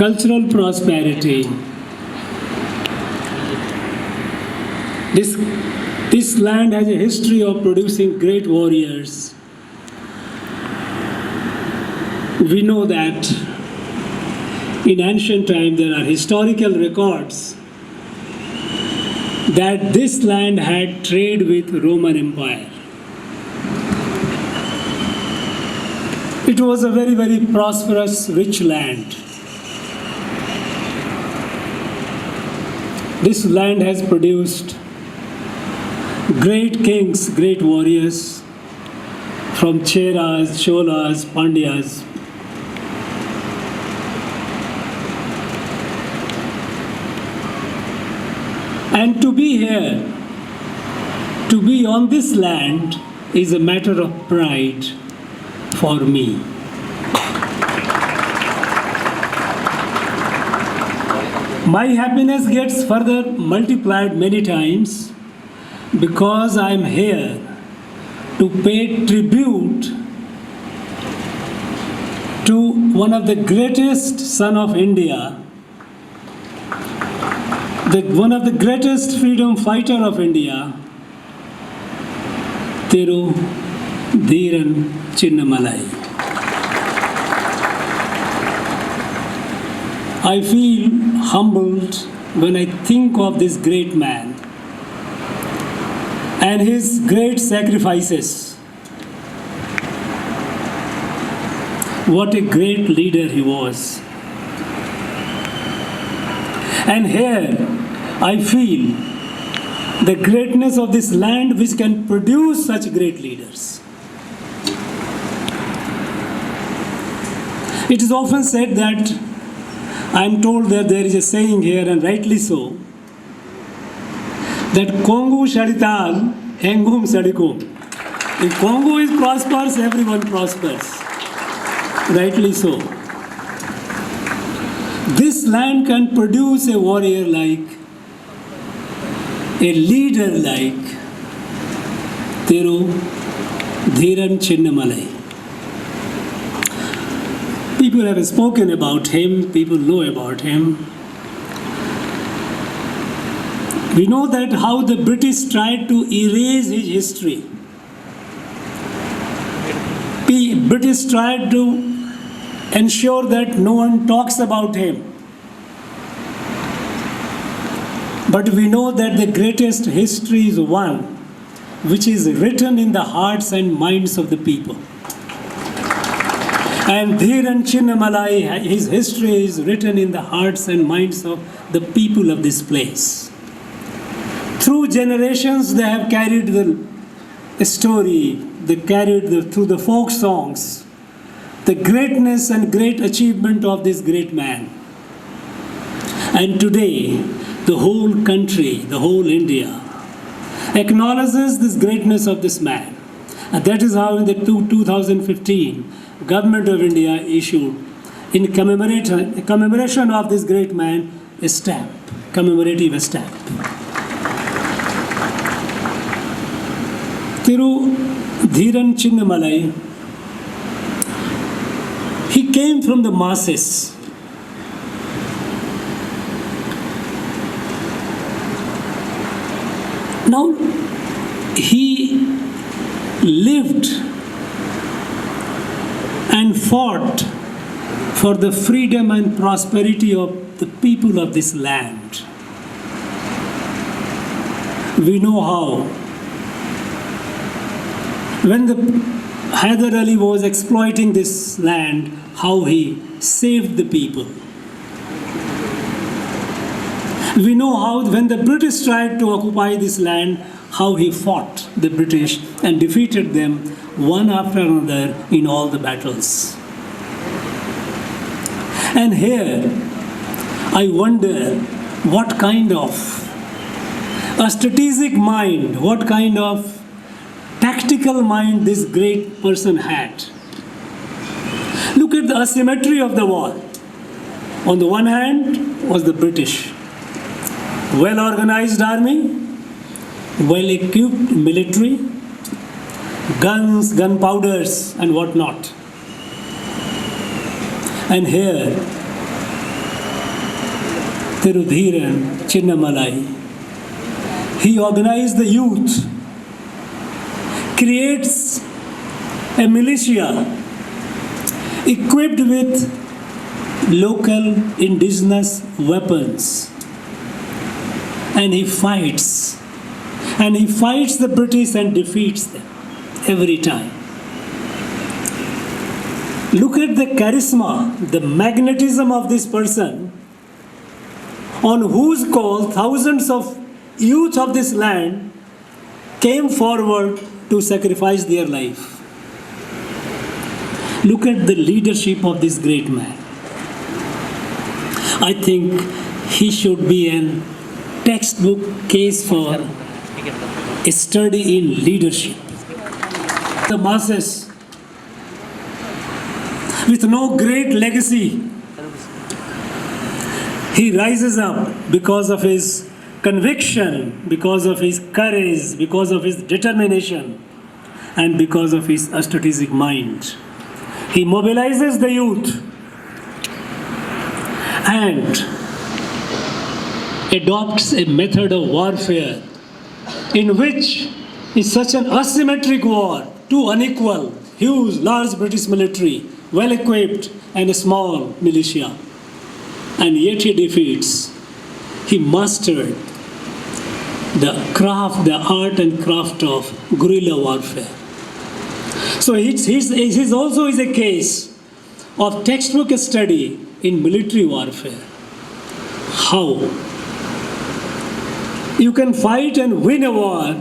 cultural prosperity. This land has a history of producing great warriors. We know that in ancient times there are historical records that this land had trade with Roman Empire. It was a very, very prosperous, rich land. This land has produced great kings, great warriors from Cheras, Cholas, Pandyas. And to be here, to be on this land is a matter of pride for me. My happiness gets further multiplied many times because I am here to pay tribute to one of the greatest son of India, one of the greatest freedom fighter of India, Dheeran Chinnamalai. I feel humbled when I think of this great man and his great sacrifices. What a great leader he was. And here I feel the greatness of this land which can produce such great leaders. It is often said that, I am told that there is a saying here, and rightly so, that Kongu Shadital, Hengum Sadikum. If Kongo is prosperous, everyone prospers. Rightly so. This land can produce a warrior like, a leader like Dheeran Chinnamalai. People have spoken about him, people know about him. We know that how the British tried to erase his history. British tried to ensure that no one talks about him. But we know that the greatest history is one which is written in the hearts and minds of the people. And Dheeran Chinnamalai, his history is written in the hearts and minds of the people of this place. Through generations, they have carried the story, they carried through the folk songs, the greatness and great achievement of this great man. And today, the whole country, the whole India, acknowledges this greatness of this man. And that is how in the 2015, Government of India issued, in commemoration of this great man, a stamp, commemorative stamp. Dheeran Chinnamalai, he came from the masses. Now, he lived and fought for the freedom and prosperity of the people of this land. We know how, when the Hyder Ali was exploiting this land, how he saved the people. We know how, when the British tried to occupy this land, how he fought the British and defeated them one after another in all the battles. And here, I wonder what kind of a strategic mind, what kind of tactical mind this great person had. Look at the asymmetry of the war. On the one hand was the British. Well-organized army, well-equipped military, guns, gunpowders, and whatnot. And here, Dheeran, Chinnamalai. He organized the youth, creates a militia equipped with local indigenous weapons, and he fights. And he fights the British and defeats them every time. Look at the charisma, the magnetism of this person, on whose call thousands of youth of this land came forward to sacrifice their life. Look at the leadership of this great man. I think he should be a textbook case for a study in leadership. The masses, with no great legacy, he rises up because of his conviction, because of his courage, because of his determination, and because of his strategic mind. He mobilizes the youth and adopts a method of warfare in which is such an asymmetric war, too unequal, huge, large British military, well equipped, and a small militia. And yet he defeats. He mastered the craft, the art and craft of guerrilla warfare. So his also is a case of textbook study in military warfare. How you can fight and win a war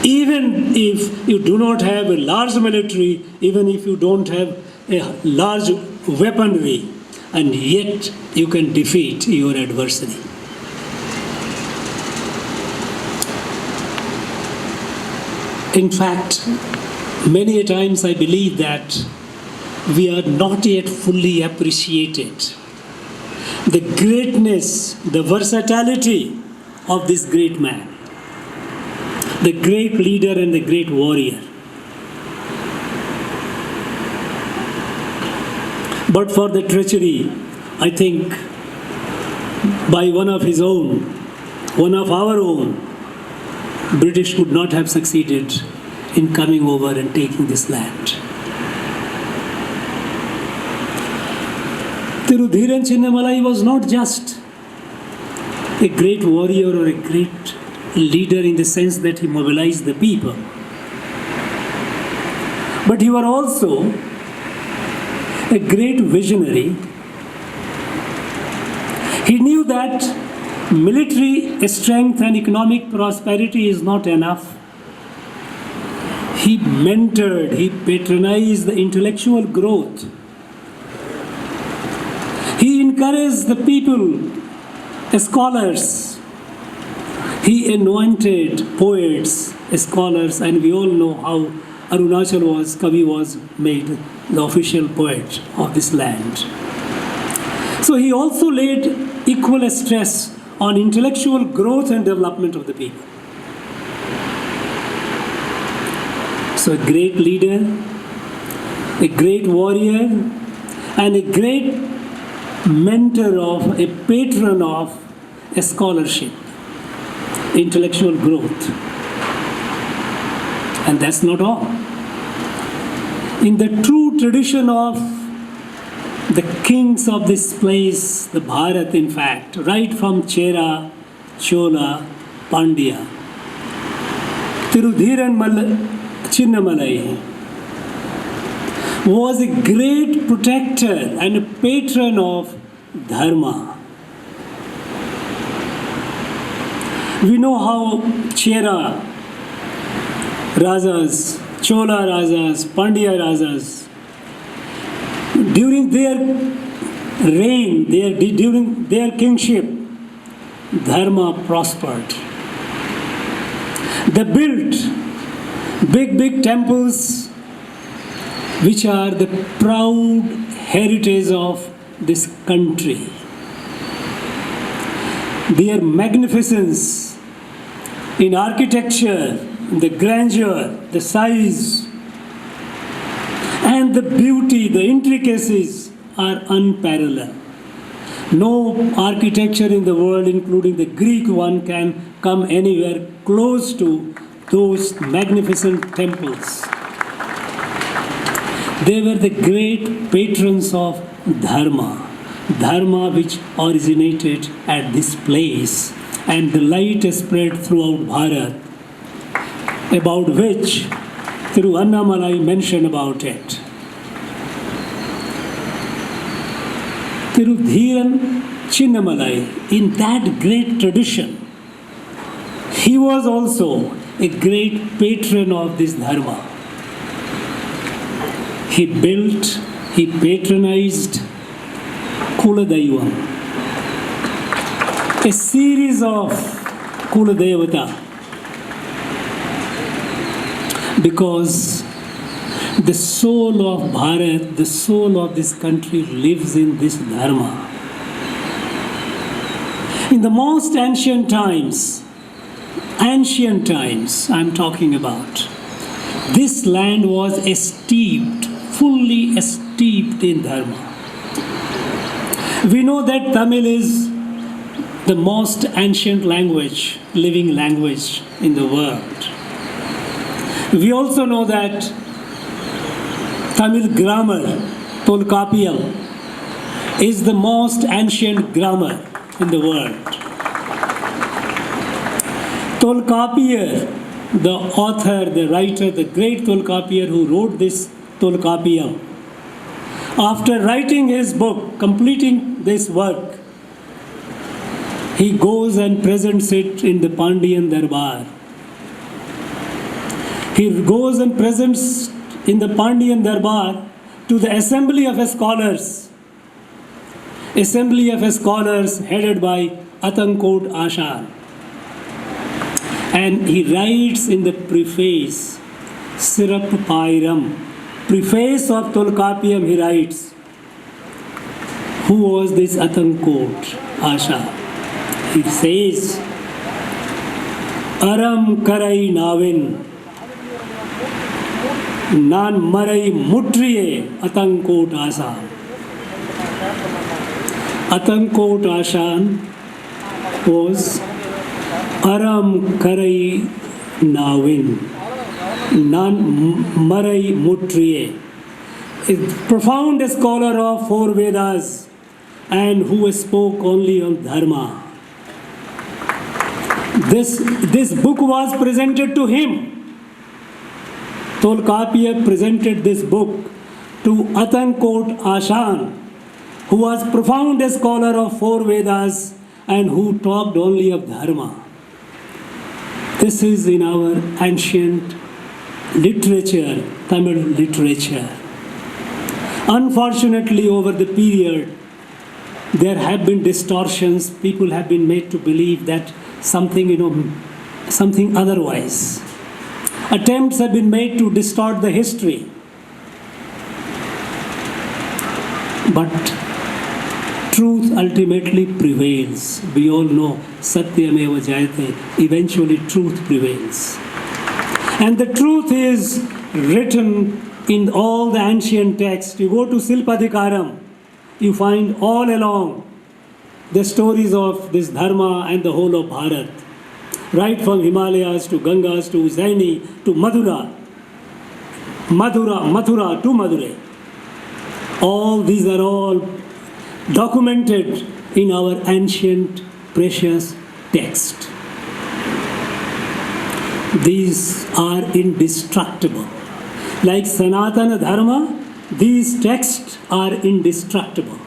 even if you do not have a large military, even if you don't have a large weaponry, and yet you can defeat your adversary. In fact, many a times I believe that we are not yet fully appreciated the greatness, the versatility of this great man, the great leader and the great warrior. But for the treachery, I think, by one of his own, one of our own, British would not have succeeded in coming over and taking this land. Dheeran Chinnamalai was not just a great warrior or a great leader in the sense that he mobilized the people, but he was also a great visionary. He knew that military strength and economic prosperity is not enough. He mentored, he patronized the intellectual growth. He encouraged the people, scholars. He anointed poets, scholars, and we all know how Arunachal Kavi was made the official poet of this land. So he also laid equal stress on intellectual growth and development of the people. So a great leader, a great warrior, and a great mentor of, a patron of a scholarship, intellectual growth. And that's not all. In the true tradition of the kings of this place, the Bharat in fact, right from Chera, Chola, Pandya, Dheeran Chinnamalai was a great protector and a patron of Dharma. We know how Chera Rajas, Chola Rajas, Pandya Rajas, during their reign, during their kingship, Dharma prospered. They built big temples which are the proud heritage of this country. Their magnificence in architecture, the grandeur, the size, and the beauty, the intricacies are unparalleled. No architecture in the world, including the Greek one, can come anywhere close to those magnificent temples. They were the great patrons of Dharma, Dharma which originated at this place, and the light spread throughout Bharat, about which Tiruvannamalai mentioned about it. Dheeran Chinnamalai, in that great tradition, he was also a great patron of this Dharma. He built, he patronized Kuladaivam, a series of Kuladevata, because the soul of Bharat, the soul of this country lives in this Dharma. In the most ancient times I'm talking about, this land was steeped, fully steeped in Dharma. We know that Tamil is the most ancient language, living language in the world. We also know that Tamil grammar, Tolkappiyam, is the most ancient grammar in the world. Tolkappiyar, the author, the writer, the great Tolkappiyar who wrote this Tolkappiyam, after writing his book, completing this work, he goes and presents it in the Pandyan Darbar. He goes and presents in the Pandyan Darbar to the assembly of scholars headed by Atankot Ashan. And he writes in the preface, Sirap Pairam, preface of Tolkappiyam, he writes, who was this Atankot Ashan? He says, Aram Karai Navin, Nan Marai Mutriye Atankot Ashan. Atankot Ashan was Aram Karai Navin, Nan Marai Mutriye, a profound scholar of four Vedas and who spoke only of Dharma. This book was presented to him. Tolkappiyar presented this book to Atankot Ashan, who was profound scholar of four Vedas and who talked only of Dharma. This is in our ancient literature, Tamil literature. Unfortunately, over the period, there have been distortions. People have been made to believe that something otherwise. Attempts have been made to distort the history. But truth ultimately prevails. We all know Satyameva Jayate, eventually truth prevails. And the truth is written in all the ancient texts. You go to Silpadikaram, you find all along the stories of this Dharma and the whole of Bharat. Right from Himalayas to Gangas to Ujjaini to Mathura to Madurai. All these are all documented in our ancient precious text. These are indestructible. Like Sanatana Dharma, these texts are indestructible.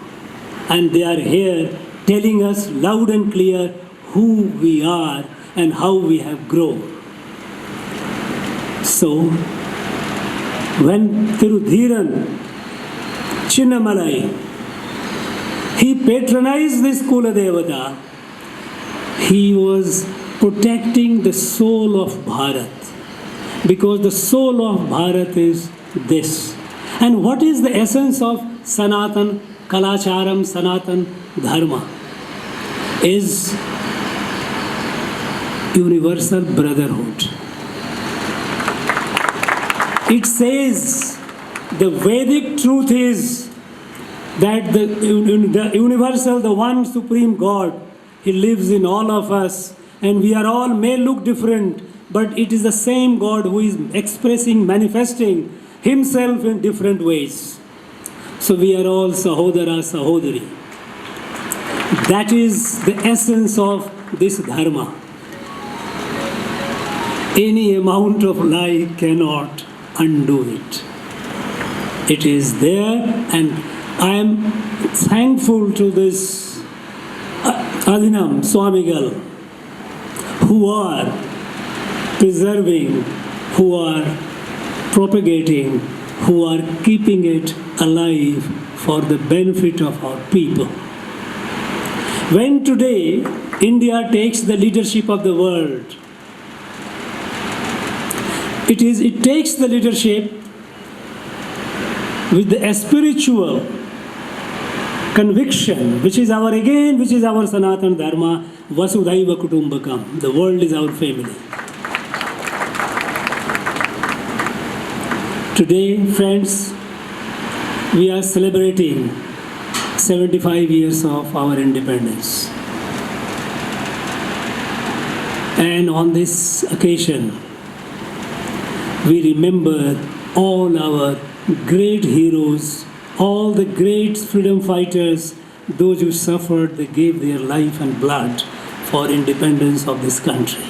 And they are here telling us loud and clear who we are and how we have grown. So, when Dheeran Chinnamalai, he patronized this Kuladevata, he was protecting the soul of Bharat, because the soul of Bharat is this. And what is the essence of Sanatan Kalacharam, Sanatan Dharma? Is universal brotherhood. It says the Vedic truth is that the universal, the one supreme God, He lives in all of us, and we are all may look different, but it is the same God who is expressing, manifesting Himself in different ways. So we are all Sahodara, Sahodari. That is the essence of this dharma. Any amount of lie cannot undo it. It is there, and I am thankful to this Adinam Swamigal, who are preserving, who are propagating, who are keeping it alive for the benefit of our people. When today India takes the leadership of the world, it takes the leadership with the spiritual conviction, which is our Sanatana Dharma, Vasudhaiva Kutumbakam. The world is our family. Today, friends, we are celebrating 75 years of our independence. And on this occasion, we remember all our great heroes, all the great freedom fighters, those who suffered, they gave their life and blood for independence of this country.